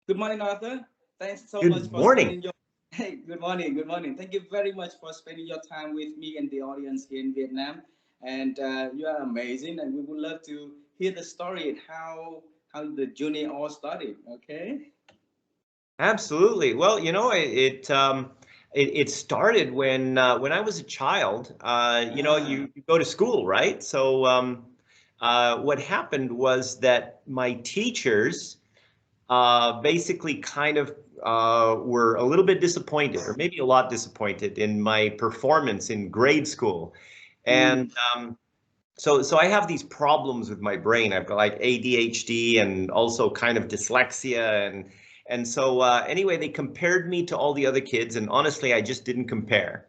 Good morning, Arthur. Thanks so much Good for morning. spending your hey, good morning, good morning. Thank you very much for spending your time with me and the audience here in Vietnam. And you are amazing, and we would love to hear the story and how the journey all started. Okay. Absolutely. Well, it started when I was a child. Ah, You go to school, right? So what happened was that my teachers basically kind of were a little bit disappointed, or maybe a lot disappointed, in my performance in grade school, and mm, so I have these problems with my brain. I've got like ADHD and also kind of dyslexia, and anyway, they compared me to all the other kids, and honestly, I just didn't compare.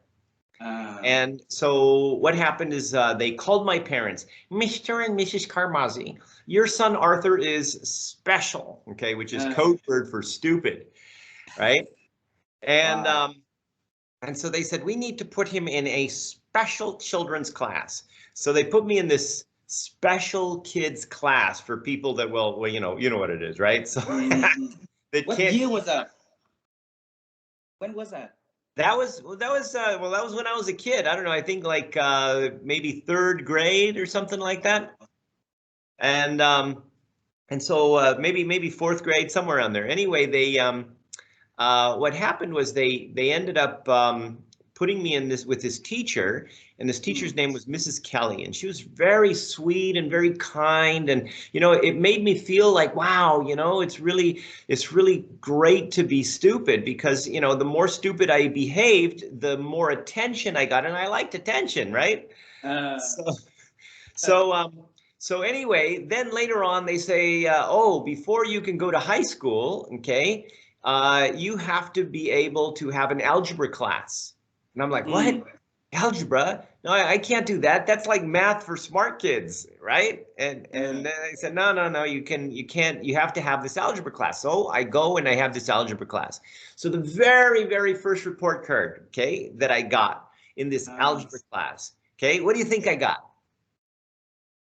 ah, And so what happened is they called my parents, Mr. and Mrs. Carmazzi, your son Arthur is special, okay, which is ah, code word for stupid, right? And wow. um, and so they said, we need to put him in a special children's class. So they put me in this special kids class for people that, well, you know what it is, right? So Mhm. that What can't. year was that? When was that? That was when I was a kid. I don't know. I think like maybe third grade or something like that. Oh, And so maybe fourth grade, somewhere around there. Anyway, what happened was they ended up putting me in this with this teacher, and this teacher's mm, name was Mrs. Kelly, and she was very sweet and very kind, and it made me feel like, wow, it's really great to be stupid, because the more stupid I behaved, the more attention I got, and I liked attention, right? uh, So so so anyway, then later on they say, oh, before you can go to high school, okay, you have to be able to have an algebra class. And I'm like, what? mm, Algebra? No, I can't do that. That's like math for smart kids, right? And uh, then I said, no, no, no, you can't, you have to have this algebra class. So I go and I have this algebra class. So the very, very first report card, okay, that I got in this uh, algebra class, okay, what do you think I got?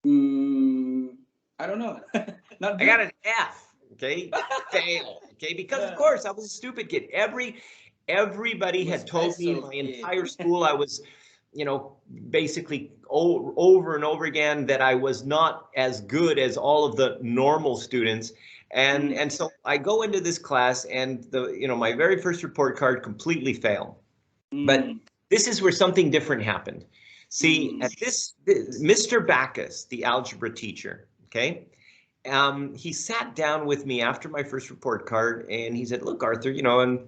mm, I don't know. Not I got good. an F, okay? Fail, okay? Because of Yeah. course I was a stupid kid. Everybody You were had told me in special my kid. entire school I was, basically over and over again that I was not as good as all of the normal students. Mm, And so I go into this class, and my very first report card completely failed. But mm, this is where something different happened. See, mm, at Mr. Backus, the algebra teacher, okay, he sat down with me after my first report card, and he said, "Look, Arthur, and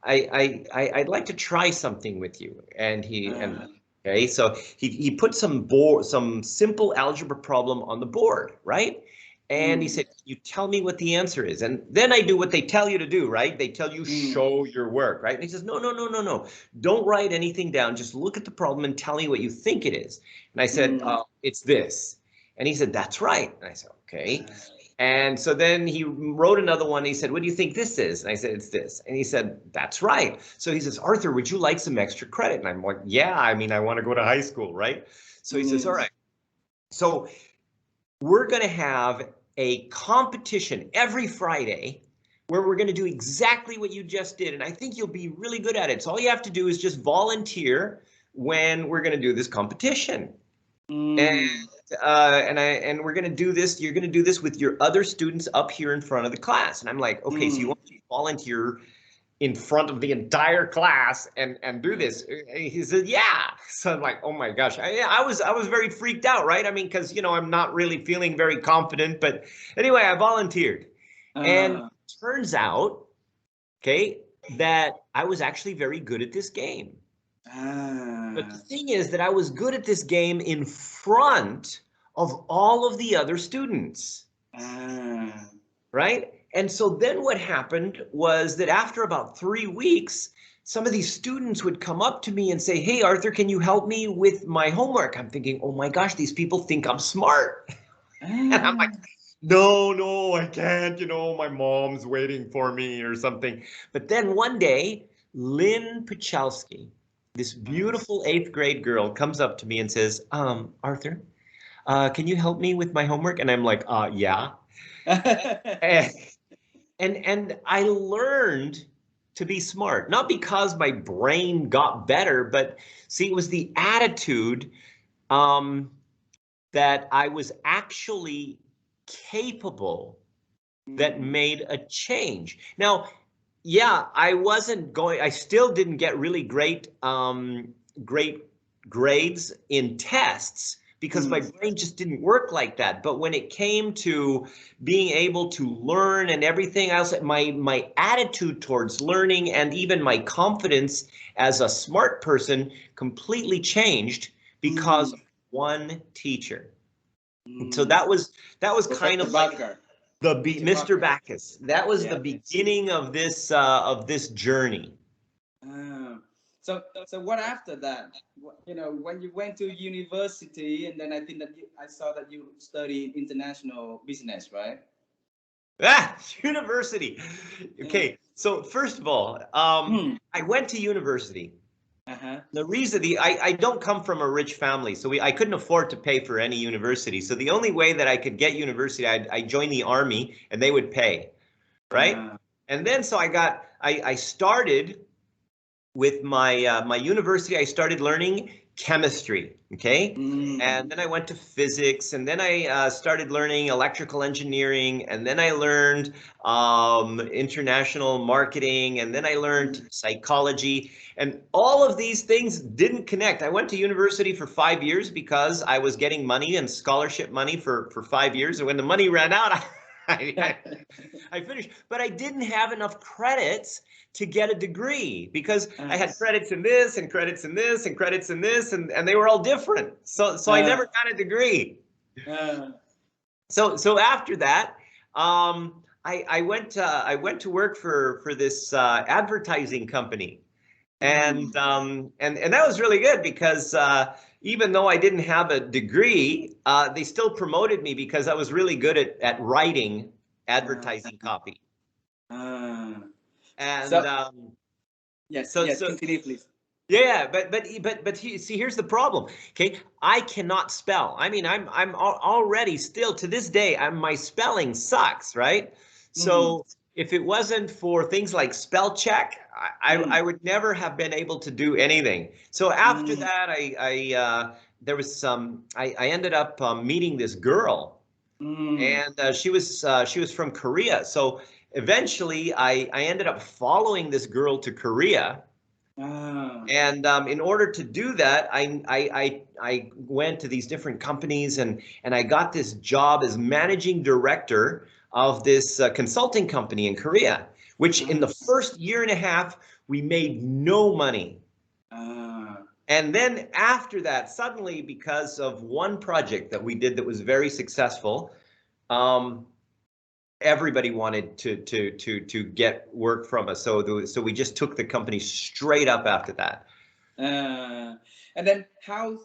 I'd like to try something with you." And uh, okay, so he put some simple algebra problem on the board, right? And he mm, said, "You tell me what the answer is." And then I do what they tell you to do, right? They tell you, mm, show your work, right? And he says, "No, no, no, no, no. Don't write anything down. Just look at the problem and tell me what you think it is." And I said, mm, "It's this." And he said, "That's right." And I said, "Okay." uh, And so then he wrote another one. He said, "What do you think this is?" And I said, "It's this." And he said, "That's right." So he says, "Arthur, would you like some extra credit?" And I'm like, "Yeah, I mean, I want to go to high school, right?" So he says, "All mm, right. So we're going to have a competition every Friday where we're going to do exactly what you just did. And I think you'll be really good at it. So all you have to do is just volunteer when we're going to do this competition." And mm, and we're gonna do this. You're gonna do this with your other students up here in front of the class. And I'm like, okay, so you mm, want me to volunteer in front of the entire class and do this? He said, yeah. So I'm like, oh my gosh, I was very freaked out, right? I mean, because I'm not really feeling very confident. But anyway, I volunteered, and uh, turns out, okay, that I was actually very good at this game. But the ah, thing is that I was good at this game in front of all of the other students, ah, right? And so then what happened was that after about 3 weeks, some of these students would come up to me and say, "Hey, Arthur, can you help me with my homework?" I'm thinking, oh my gosh, these people think I'm smart. And I'm like, ah, no, no, I can't. My mom's waiting for me or something. But then one day, Lynn Pachalski, this beautiful eighth grade girl, comes up to me and says, Arthur, can you help me with my homework? And I'm like, yeah. ah. And, and I learned to be smart, not because my brain got better, but see, it was the attitude um, that I was actually capable that made a change. Now, yeah, I still didn't get really great grades in tests because my brain just didn't work like that. But when it came to being able to learn and everything else, my attitude towards learning and even my confidence as a smart person completely changed because of one teacher. So that was kind Professor of like Barker. Mr. Backus. That was the Yeah. beginning of this journey. Ah. So what after that? You know, when you went to university, and then I think that I saw that you studied international business, right? Ah, university. Yeah. Okay, so first of all, Hmm. I went to university. Uh-huh. The reason I don't come from a rich family, so I couldn't afford to pay for any university. So the only way that I could get university, I joined the army and they would pay, right? Uh, And then so I started with my university. I started learning chemistry, okay? And mm, then I went to physics, and then I started learning electrical engineering, and then I learned international marketing, and then I learned psychology, and all of these things didn't connect. I went to university for 5 years because I was getting money and scholarship money for 5 years, and when the money ran out, I, I finished, but I didn't have enough credits to get a degree because I had yes. credits in this and credits in this and credits in this, and they were all different. So I Uh, never got a degree. uh, So after that, I went to work for this advertising company, mm, and that was really good because even though I didn't have a degree, they still promoted me because I was really good at writing uh, advertising copy. uh. And So yes, so yes. so Continue, please. yeah, see, here's the problem. Okay, I cannot spell. I mean, already still to this day, my spelling sucks, right? Mm, So if it wasn't for things like spell check, I mm, would never have been able to do anything. So after mm, that, there was some. I ended up meeting this girl, mm. and she was from Korea. So eventually, I ended up following this girl to Korea. Ah, And in order to do that, I went to these different companies, and I got this job as managing director of this consulting company in Korea, which in the ah, first year and a half, we made no money. ah. And then after that, suddenly, because of one project that we did that was very successful, um, everybody wanted to get work from us. So we just took the company straight up after that. Uh, and then how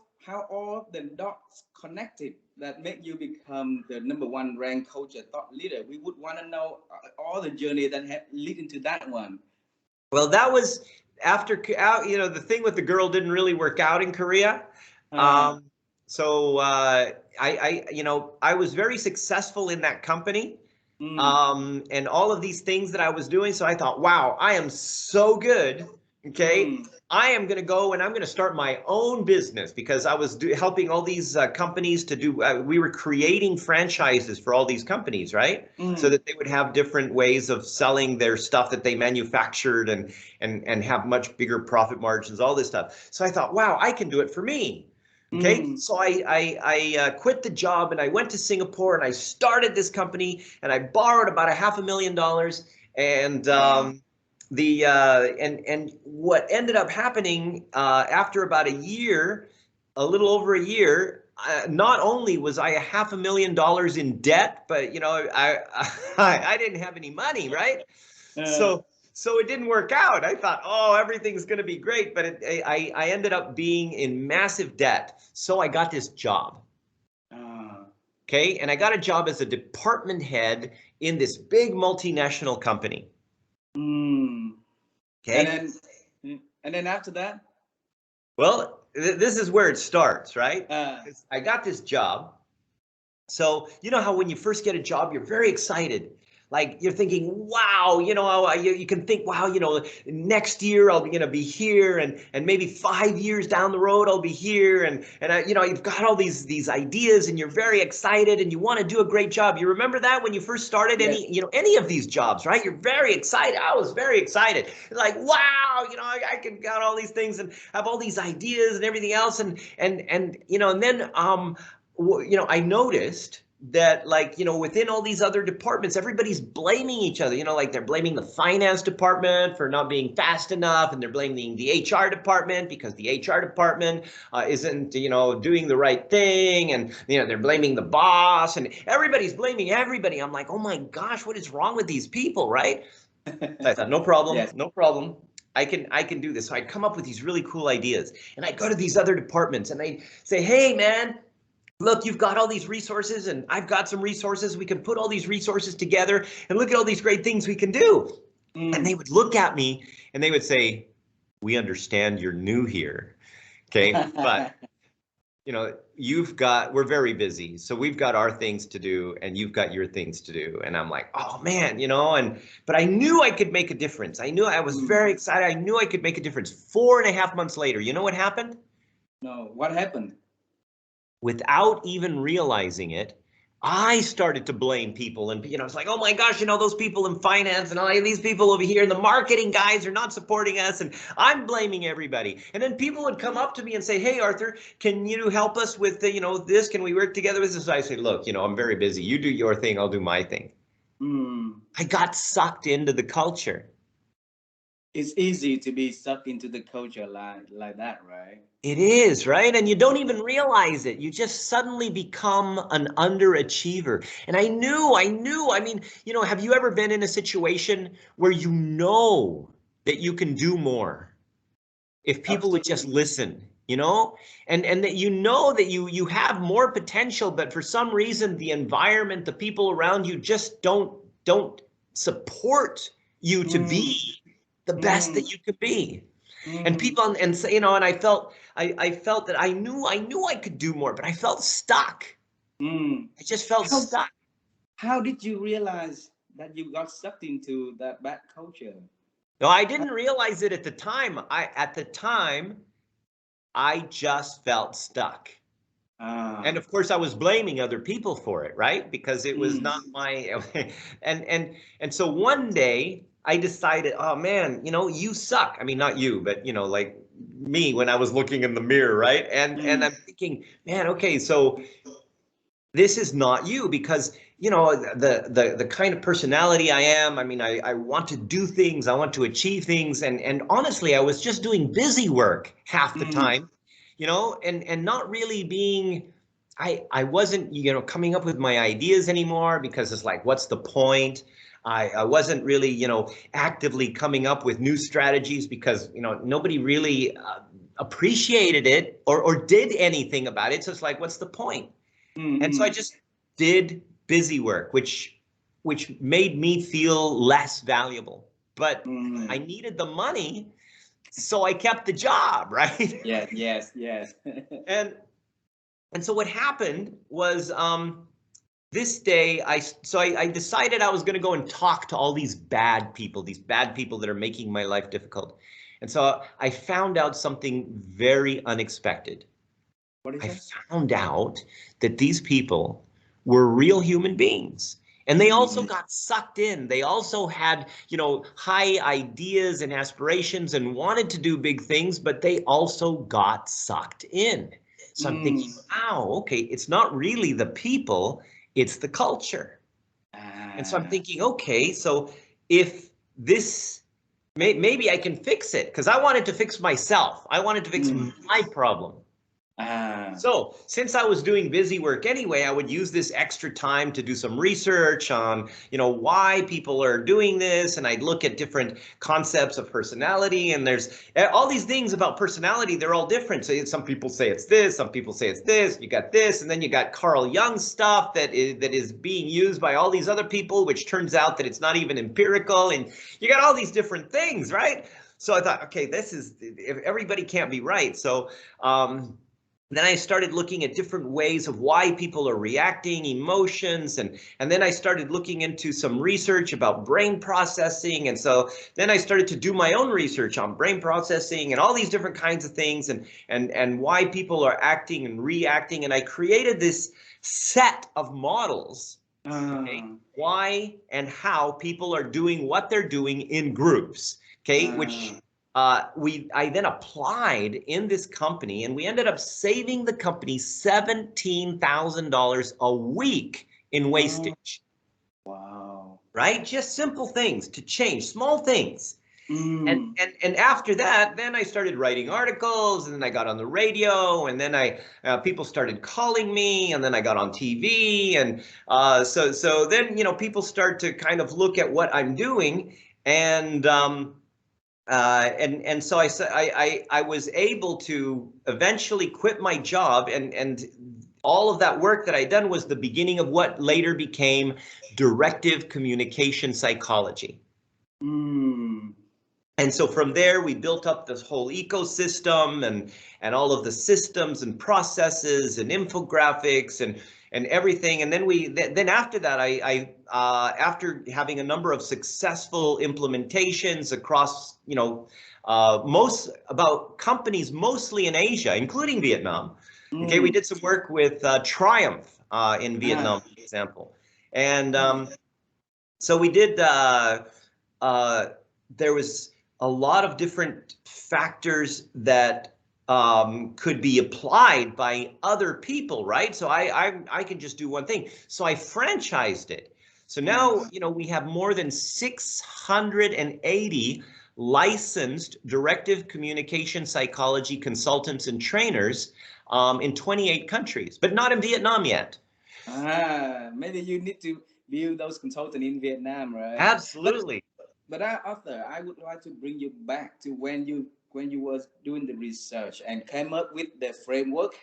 all the dots connected that make you become the number one ranked culture thought leader? We would want to know all the journey that had lead into that one. Well, that was after the thing with the girl didn't really work out in Korea. Uh, Um, so I was very successful in that company, mm, and all of these things that I was doing. So I thought, wow, I am so good. Okay, mm, I am going to go and I'm going to start my own business because I was helping all these companies to do. We were creating franchises for all these companies, right? So mm, that they would have different ways of selling their stuff that they manufactured and have much bigger profit margins, all this stuff. So I thought, wow, I can do it for me. Okay, mm, so I quit the job and I went to Singapore and I started this company and I borrowed about $500,000. And wow. and what ended up happening after about a year, a little over a year, not only was I $500,000 in debt, but I didn't have any money, right? Uh, So it didn't work out. I thought, oh, everything's going to be great, but I ended up being in massive debt. So I got this job. uh, Okay, and I got a job as a department head in this big multinational company. mm. And Okay, then after that, well, this is where it starts, right? uh, 'Cause I got this job. So you know how when you first get a job, you're very excited. like you're thinking, wow, you can think, wow, next year I'll be going to be here, and maybe 5 years down the road I'll be here, and you've got all these ideas, and you're very excited, and you want to do a great job. You remember that when you first started Yes. any of these jobs, right? You're very excited. I was very excited. Like, wow, I can got all these things and have all these ideas and everything else, and then I noticed that, like, within all these other departments, everybody's blaming each other. Like they're blaming the finance department for not being fast enough, and they're blaming the HR department because the HR department isn't, doing the right thing, and they're blaming the boss, and everybody's blaming everybody. I'm like, oh my gosh, what is wrong with these people, right? So I thought, no problem, Yes. no problem. I can do this. So I'd come up with these really cool ideas, and I'd go to these other departments, and I'd say, hey man, look, you've got all these resources, and I've got some resources. We can put all these resources together, and look at all these great things we can do. And they would look at me and they would say, we understand you're new here, okay, but we're very busy, so we've got our things to do, and you've got your things to do. And I'm like, oh man, but I knew I could make a difference. I knew I was very excited. I knew I could make a difference. 4.5 months later, you know what happened? No, what happened? Without even realizing it, I started to blame people, and it's like, oh my gosh, those people in finance and all these people over here, and the marketing guys are not supporting us, and I'm blaming everybody. And then people would come up to me and say, hey Arthur, can you help us with this? Can we work together with this? So I say, look, I'm very busy. You do your thing, I'll do my thing. I got sucked into the culture. It's easy to be sucked into the culture like that, right? It is, right? And you don't even realize it. You just suddenly become an underachiever. And I knew, I mean, have you ever been in a situation where you know that you can do more if people would just listen, and that that you have more potential, but for some reason the environment, the people around you just don't support you to be the best that you could be. And people, and I felt that I knew I could do more, but I felt stuck. I just felt stuck. How did you realize that you got sucked into that bad culture? No, I didn't realize it at the time. At the time, I just felt stuck. And of course, I was blaming other people for it, right? Because it was not my, and so one day I decided, oh man, you suck. I mean, not you, but like me when I was looking in the mirror, right? And I'm thinking, man, okay, so this is not you, because the kind of personality I am. I mean, I want to do things, I want to achieve things, and honestly, I was just doing busy work half the time, and not really being. I wasn't, coming up with my ideas anymore, because it's like, what's the point? I wasn't really, actively coming up with new strategies, because, nobody really appreciated it or did anything about it. So it's like, what's the point? And so I just did busy work, which made me feel less valuable. But I needed the money, so I kept the job, right? Yes. And so what happened was, this day, I decided I was going to go and talk to all these bad people that are making my life difficult. And so I found out something very unexpected. What is I that? found out that these people were real human beings. And they also got sucked in. They also had, high ideas and aspirations and wanted to do big things, but they also got sucked in. So I'm thinking, wow, okay, it's not really the people, it's the culture. And so I'm thinking, okay, so if this, maybe I can fix it, because I wanted to fix myself. I wanted to fix my problem. So since I was doing busy work anyway, I would use this extra time to do some research on, why people are doing this. And I'd look at different concepts of personality, and there's all these things about personality. They're all different. So some people say it's this, some people say it's this, you got this, and then you got Carl Jung's stuff that is being used by all these other people, which turns out that it's not even empirical. And you got all these different things, right? So I thought, okay, if everybody can't be right. So, Then I started looking at different ways of why people are reacting, emotions, and then I started looking into some research about brain processing. And so then I started to do my own research on brain processing and all these different kinds of things, and why people are acting and reacting. And I created this set of models, okay, why and how people are doing what they're doing in groups, okay, which I then applied in this company, and we ended up saving the company $17,000 a week in wastage. Wow. Right? Just simple things to change, small things. Mm. And after that, then I started writing articles, and then I got on the radio, and then people started calling me, and then I got on TV, and so then people start to kind of look at what I'm doing, and so I was able to eventually quit my job, and all of that work that I'd done was the beginning of what later became directive communication psychology. Mm. And so from there, we built up this whole ecosystem and all of the systems and processes and infographics and everything. And then after that, after having a number of successful implementations across, about companies mostly in Asia, including Vietnam. Okay, we did some work with Triumph in Vietnam, for example. And so we did, there was a lot of different factors that could be applied by other people, right? So I can just do one thing. So I franchised it. So now, we have more than 680 licensed directive communication psychology consultants and trainers in 28 countries, but not in Vietnam yet. Maybe you need to build those consultants in Vietnam, right? Absolutely. But Arthur, I would like to bring you back to when you was doing the research and came up with the framework,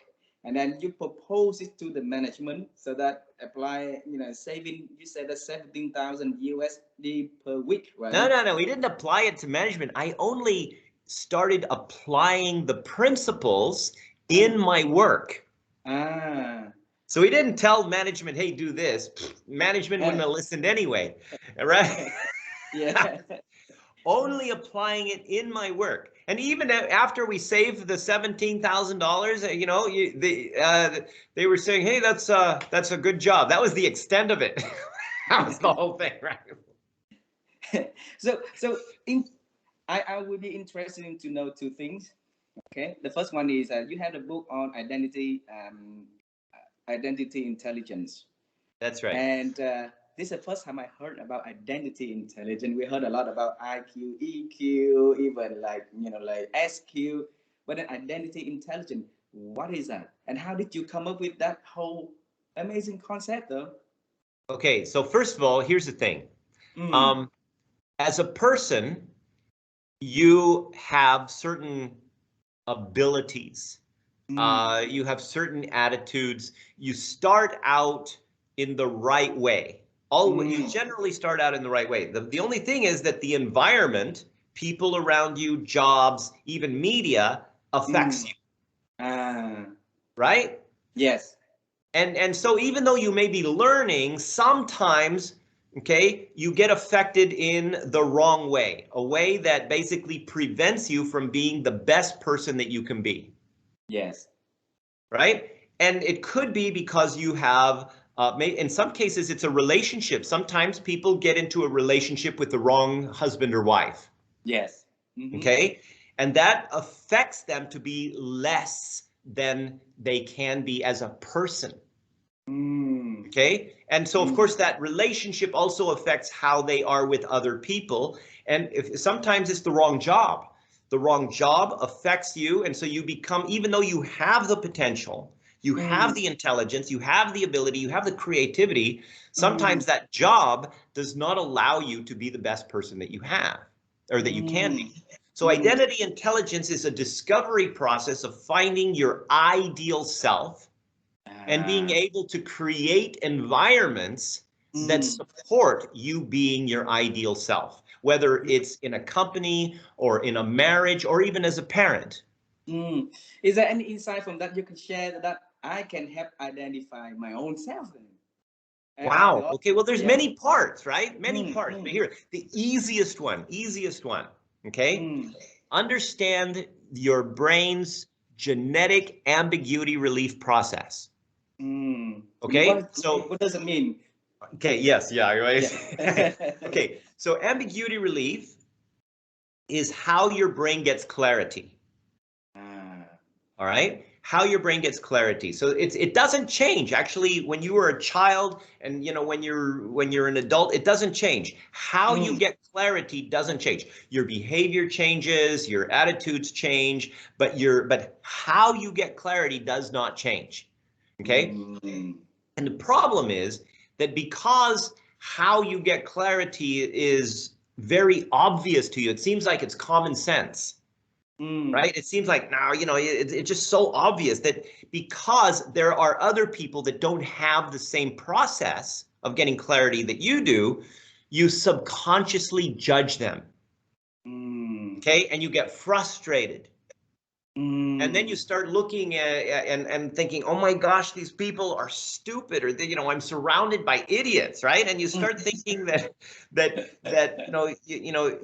and then you propose it to the management so that apply, saving. You said that 17,000 USD per week, right? No. We didn't apply it to management. I only started applying the principles in my work. So we didn't tell management, hey, do this. Management wouldn't have listened anyway, right? Yeah. Only applying it in my work. And even after we saved the $17,000, they were saying, hey, that's a good job. That was the extent of it. That was the whole thing, right? I would be interested to know two things. Okay, the first one is you had a book on identity intelligence. That's right. And this is the first time I heard about identity intelligence. We heard a lot about IQ, EQ, even like SQ, but then identity intelligence. What is that? And how did you come up with that whole amazing concept, though? Okay, so first of all, here's the thing. As a person, you have certain abilities. You have certain attitudes. You start out in the right way. You generally start out in the right way. The only thing is that the environment, people around you, jobs, even media affects you. Right? Yes. And so even though you may be learning, sometimes, okay, you get affected in the wrong way, a way that basically prevents you from being the best person that you can be. Yes. Right? And it could be because you have, in some cases, it's a relationship. Sometimes people get into a relationship with the wrong husband or wife. Yes. Okay? And that affects them to be less than they can be as a person. Okay? And so, of course, that relationship also affects how they are with other people. And sometimes it's the wrong job. The wrong job affects you, and so you become, even though you have the potential, you have the intelligence, you have the ability, you have the creativity, sometimes that job does not allow you to be the best person that you have, or that you can be. So identity intelligence is a discovery process of finding your ideal self and being able to create environments that support you being your ideal self, whether it's in a company or in a marriage or even as a parent. Mm. Is there any insight from that you can share that I can help identify my own self then? Wow. Okay. Well, there's Yeah. many parts, right? Many Mm, parts. But mm, here, the easiest one, easiest one. Okay. mm, Understand your brain's genetic ambiguity relief process. mm. Okay. So, What does it mean? okay. Yes. Yeah. Yeah. Right. Okay. So ambiguity relief is how your brain gets clarity. Ah. All right, how your brain gets clarity. So it doesn't change actually when you were a child, and when you're an adult, it doesn't change. How you Mm, get clarity doesn't change. Your behavior changes, your attitudes change, but how you get clarity does not change. Okay? mm, And the problem is that because how you get clarity is very obvious to you, it seems like it's common sense, mm, right? It seems like now, it's just so obvious that because there are other people that don't have the same process of getting clarity that you do, you subconsciously judge them, mm, okay? And you get frustrated. And then you mm. start looking at and thinking, oh my gosh, these people are stupid, or I'm surrounded by idiots, right? And you start thinking that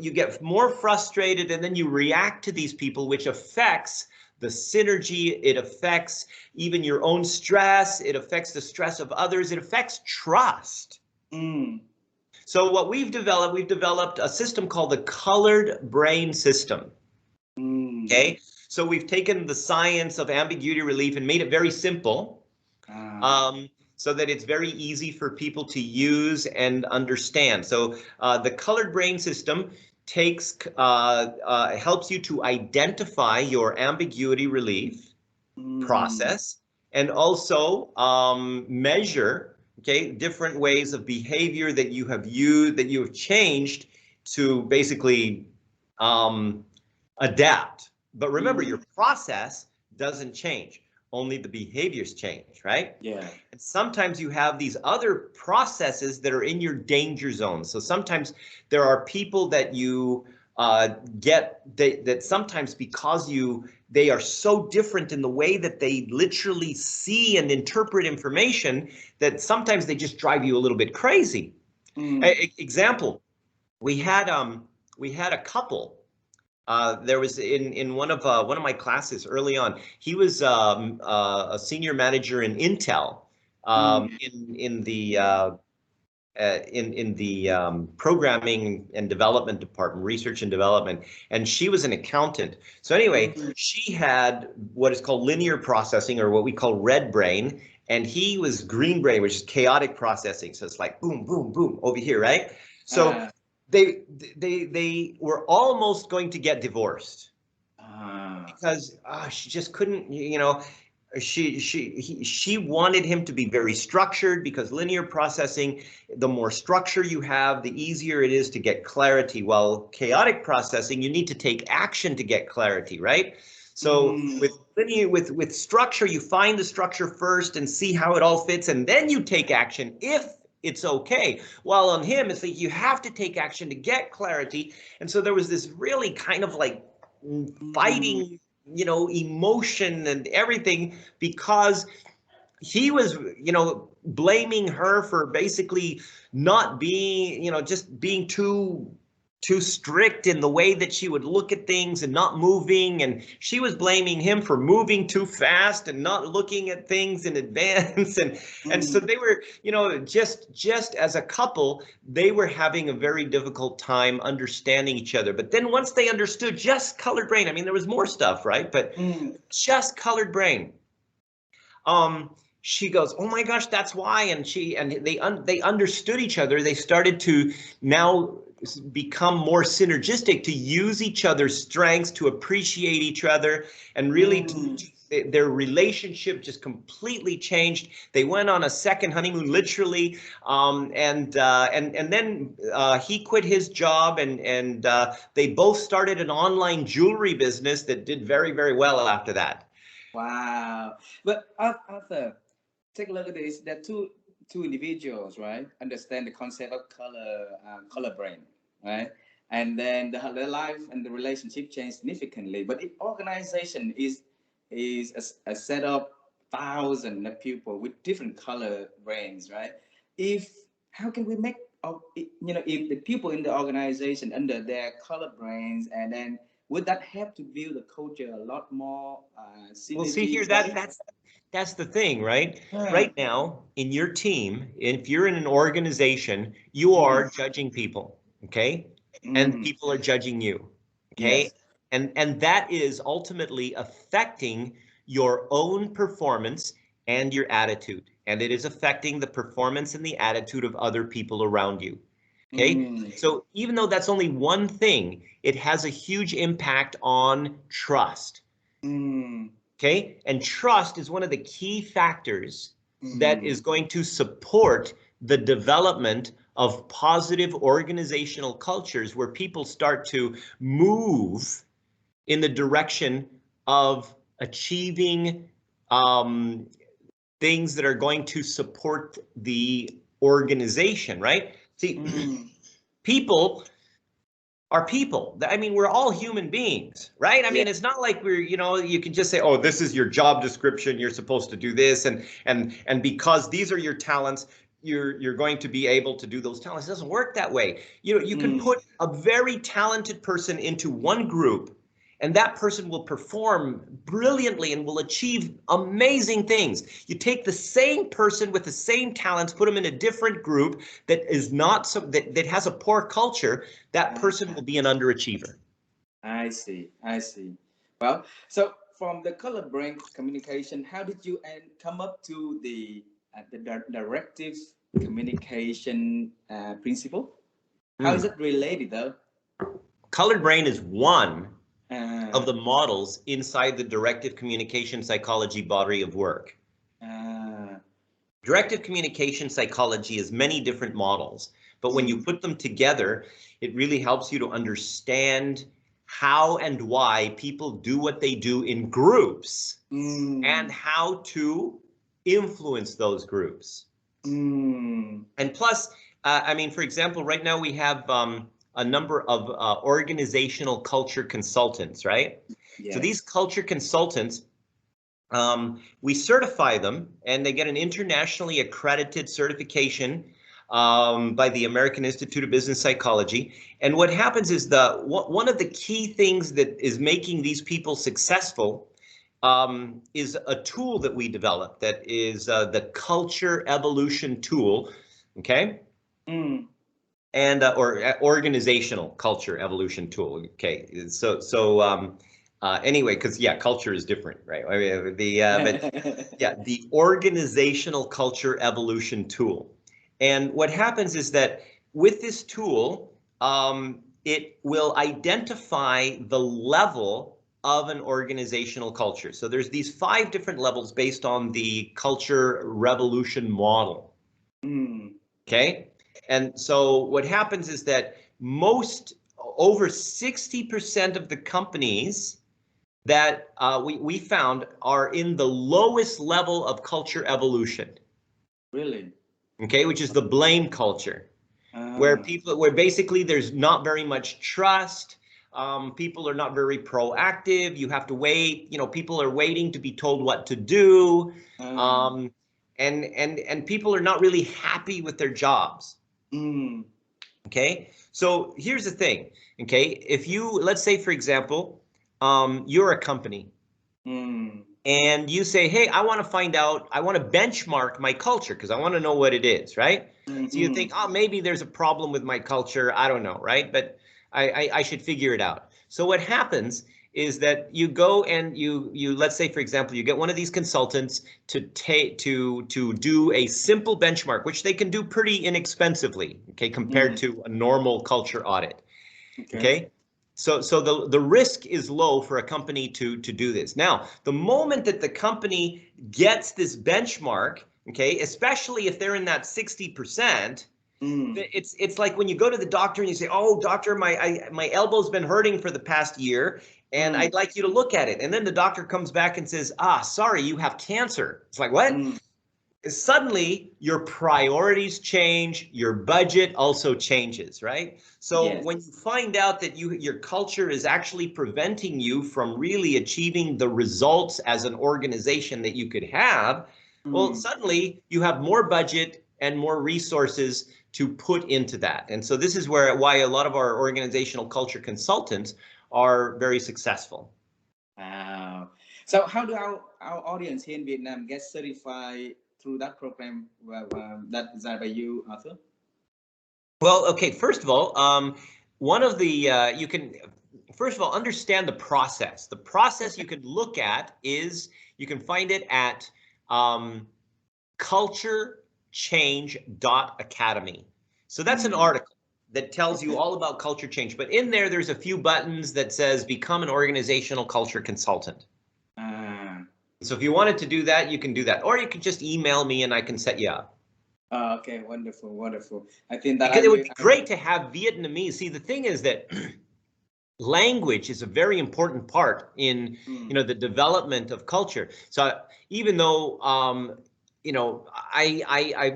you get more frustrated, and then you react to these people, which affects the synergy. It affects even your own stress. It affects the stress of others. It affects trust. Mm, So what we've developed a system called the colored brain system. mm. Okay, so we've taken the science of ambiguity relief and made it very simple, Ah. so that it's very easy for people to use and understand. So the colored brain system helps you to identify your ambiguity relief Mm, process, and also measure, okay, different ways of behavior that you have used, that you have changed to basically um, adapt. But remember, mm. your process doesn't change. Only the behaviors change, right? Yeah. And sometimes you have these other processes that are in your danger zone. So sometimes there are people that you that sometimes because they are so different in the way that they literally see and interpret information, that sometimes they just drive you a little bit crazy. Mm, Example, we had a couple. There was in one of my classes early on. He was a senior manager in Intel, mm, in the programming and development department, research and development, and she was an accountant. So anyway, mm. she had what is called linear processing, or what we call red brain, and he was green brain, which is chaotic processing. So it's like boom, boom, boom over here, right? So Ah, they were almost going to get divorced ah. because she just couldn't, she wanted him to be very structured, because linear processing, the more structure you have, the easier it is to get clarity. While chaotic processing, you need to take action to get clarity, right? So Mm, with linear, with structure, you find the structure first and see how it all fits, and then you take action if it's okay. While on him, it's like you have to take action to get clarity. And so there was this really kind of like mm, fighting, emotion and everything, because he was, blaming her for basically not being, just being too strict in the way that she would look at things and not moving, and she was blaming him for moving too fast and not looking at things in advance. And so mm. they were, just as a couple, they were having a very difficult time understanding each other. But then once they understood just colored brain, I mean, there was more stuff, right? But Mm. just colored brain, she goes, oh my gosh, that's why. And they understood each other. They started to now become more synergistic, to use each other's strengths, to appreciate each other, and really Mm. their relationship just completely changed. They went on a second honeymoon, literally, and then he quit his job, and they both started an online jewelry business that did very, very well after that. Wow. But Arthur, take a look at this. There are two individuals, right? Understand the concept of color brain, right? and then the life and the relationship change significantly. But if organization is a set of thousands of people with different color brains, right? If how can we make if the people in the organization under their color brains, and then would that help to build the culture a lot more Well, see here, synergies, right? that's the thing, right? Yeah. Right now, in your team, if you're in an organization, you Mm, are judging people, okay? And mm, people are judging you, okay? yes. And that is ultimately affecting your own performance and your attitude. And it is affecting the performance and the attitude of other people around you. Okay, Mm, so even though that's only one thing, it has a huge impact on trust. mm, Okay, and trust is one of the key factors that mm, is going to support the development of positive organizational cultures where people start to move in the direction of achieving um, things that are going to support the organization, right? See, mm. people are people. I mean, we're all human beings, right? I Yeah. mean, it's not like we're, you can just say, "Oh, this is your job description. You're supposed to do this, and because these are your talents, you're going to be able to do those talents." It doesn't work that way. You can Mm. put a very talented person into one group, and that person will perform brilliantly and will achieve amazing things. You take the same person with the same talents, put them in a different group that is not so that has a poor culture, that person will be an underachiever. I see. I see. Well, so from the color brain communication, how did you come up to the directive communication principle? How is Hmm. it related though? Colored brain is one of Uh, the models inside the directive communication psychology body of work. uh, Directive communication psychology is many different models, but when you mm, put them together, it really helps you to understand how and why people do what they do in groups and mm, how to influence those groups. mm, And plus, I mean, for example, right now we have a number of organizational culture consultants, right? So these yes. culture consultants, we certify them and they get an internationally accredited certification by the American Institute of Business Psychology. And what happens is one of the key things that is making these people successful is a tool that we developed that is the culture evolution tool. Okay. Mm, And or organizational culture evolution tool. Okay, anyway, because yeah, culture is different, right? I mean, but yeah, the organizational culture evolution tool. And what happens is that with this tool, it will identify the level of an organizational culture. So there's these 5 different levels based on the culture revolution model. mm, Okay. And so what happens is that over 60% of the companies that we found are in the lowest level of culture evolution. really? Okay, which is the blame culture, Uh, where basically there's not very much trust. People are not very proactive. You have to wait. People are waiting to be told what to do. uh, Um, and people are not really happy with their jobs. mm, Okay, so here's the thing. Okay, if let's say, for example, you're a company mm, and you say, hey, I want to benchmark my culture because I want to know what it is, right? mm, So you think, mm, oh, maybe there's a problem with my culture. I don't know, right? But I should figure it out. So what happens is that you go and you let's say, for example, you get one of these consultants to do a simple benchmark, which they can do pretty inexpensively, okay, compared mm. to a normal culture audit. Okay. Okay. So the risk is low for a company to do this. Now, the moment that the company gets this benchmark, okay, especially if they're in that 60%, Mm, it's like when you go to the doctor and you say, "Oh, doctor, my elbow's been hurting for the past year, and mm, I'd like you to look at it." And then the doctor comes back and says, "Ah, sorry, you have cancer." It's like, what? mm. suddenly your priorities change, your budget also changes, right? So when you Yes. find out that your culture is actually preventing you from really achieving the results as an organization that you could have, well, Mm. suddenly you have more budget and more resources to put into that. And so this is why a lot of our organizational culture consultants are very successful. Wow. So how do our audience here in Vietnam get certified through that program that designed by you, Arthur? Well, okay, first of all, one of the, you can, first of all, understand the process. The process you can look at is, you can find it at culturechange.academy. So that's an Mm. article that tells you Okay. all about culture change. But in there, there's a few buttons that says become an organizational culture consultant. Ah. So if you wanted to do that, you can do that. Or you can just email me and I can set you up. Okay. Wonderful. Wonderful. I think that I Because it would will. be great to have Vietnamese. See, the thing is that language is a very important part in, Mm. the development of culture. So even though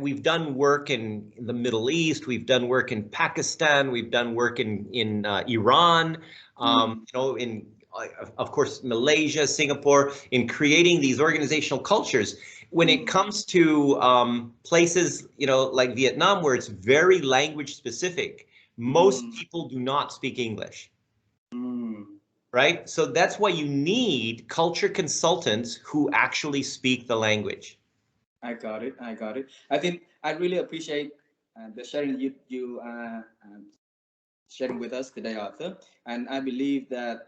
we've done work in the Middle East, we've done work in Pakistan, we've done work in Iran, Mm. in of course Malaysia, Singapore, in creating these organizational cultures. When it Mm. comes to places like Vietnam, where it's very language specific, most Mm. people do not speak English, Mm. right? So that's why you need culture consultants who actually speak the language. I got it. I got it. I think I really appreciate the sharing you sharing with us today, Arthur. And I believe that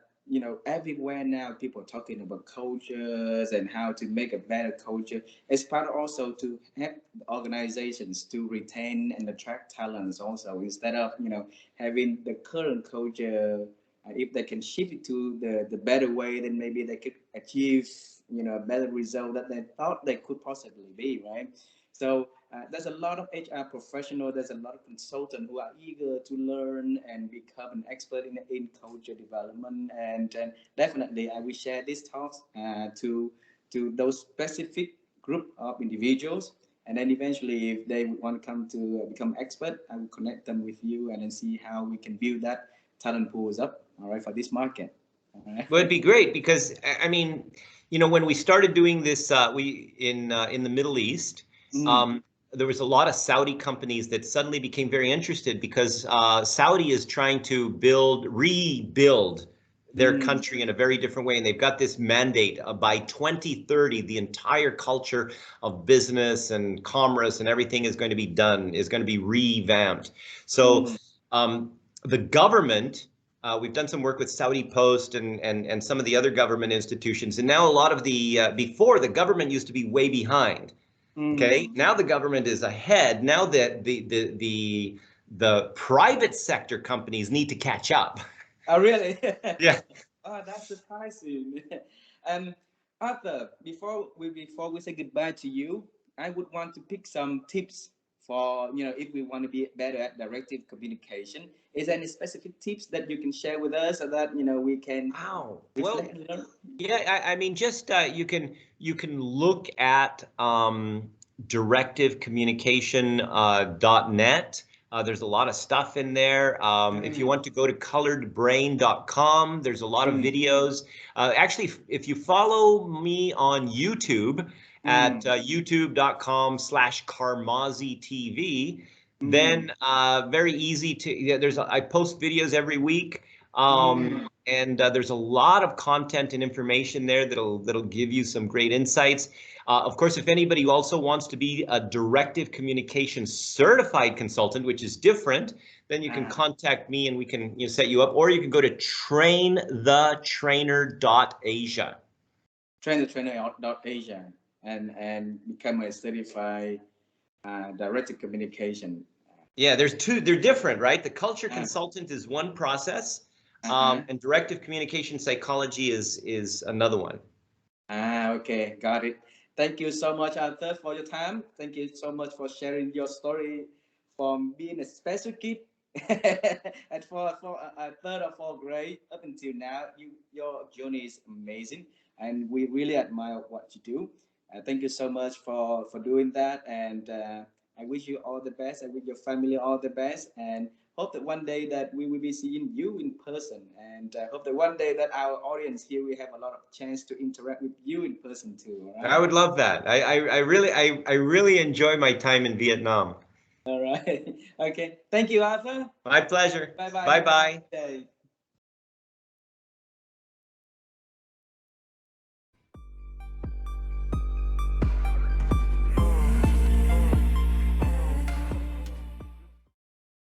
everywhere now people are talking about cultures and how to make a better culture. It's part also to help organizations to retain and attract talents. Also, instead of having the current culture, if they can shift it to the better way, then maybe they could achieve a better result that they thought they could possibly be. Right. So there's a lot of HR professionals, there's a lot of consultants who are eager to learn and become an expert in culture development. And definitely, I will share these talks to those specific group of individuals. And then eventually, if they want to come to become expert, I will connect them with you and then see how we can build that talent pools up. All right, for this market. All right. Well, it'd be great because I mean, when we started doing this, we in the Middle East, Mm, um, there was a lot of Saudi companies that suddenly became very interested because Saudi is trying to rebuild their mm, country in a very different way, and they've got this mandate by 2030, the entire culture of business and commerce and everything is going to be revamped. So mm. the government. We've done some work with Saudi Post and some of the other government institutions, and now a lot of before the government used to be way behind. Okay, Mm. now the government is ahead. Now that the private sector companies need to catch up. Oh, really? Yeah. Oh, that's surprising. And Arthur, before we say goodbye to you, I would want to pick some tips for if we want to be better at directive communication. Is there any specific tips that you can share with us so that we can Wow. reflect Well, and learn? yeah. I mean, just you can look at directivecommunication.net. There's a lot of stuff in there. If you Mm, want to go to coloredbrain.com, there's a lot of mm, videos. Actually, if you follow me on YouTube at mm, youtube.com/Carmazzi TV, mm, then very easy to, yeah, I post videos every week. mm. And there's a lot of content and information there that'll give you some great insights. Of course, if anybody also wants to be a directive communication certified consultant, which is different, then you can Ah, contact me and we can set you up, or you can go to trainthetrainer.asia. Asia and become a certified directed communication. Yeah, they're different, right? The culture Uh, consultant is one process, uh-huh. and directive communication psychology is another one. Okay, got it. Thank you so much, Arthur, for your time. Thank you so much for sharing your story from being a special kid and for a third or fourth grade up until now. Your journey is amazing, and we really admire what you do. Thank you so much for doing that, and I wish you all the best. I wish your family all the best, and hope that one day that we will be seeing you in person, and hope that one day that our audience here will have a lot of chance to interact with you in person too. All I right. would love that. I really enjoy my time in Vietnam. All right. Okay. Thank you, Arthur. My pleasure. Bye bye. Bye Have a nice bye. day.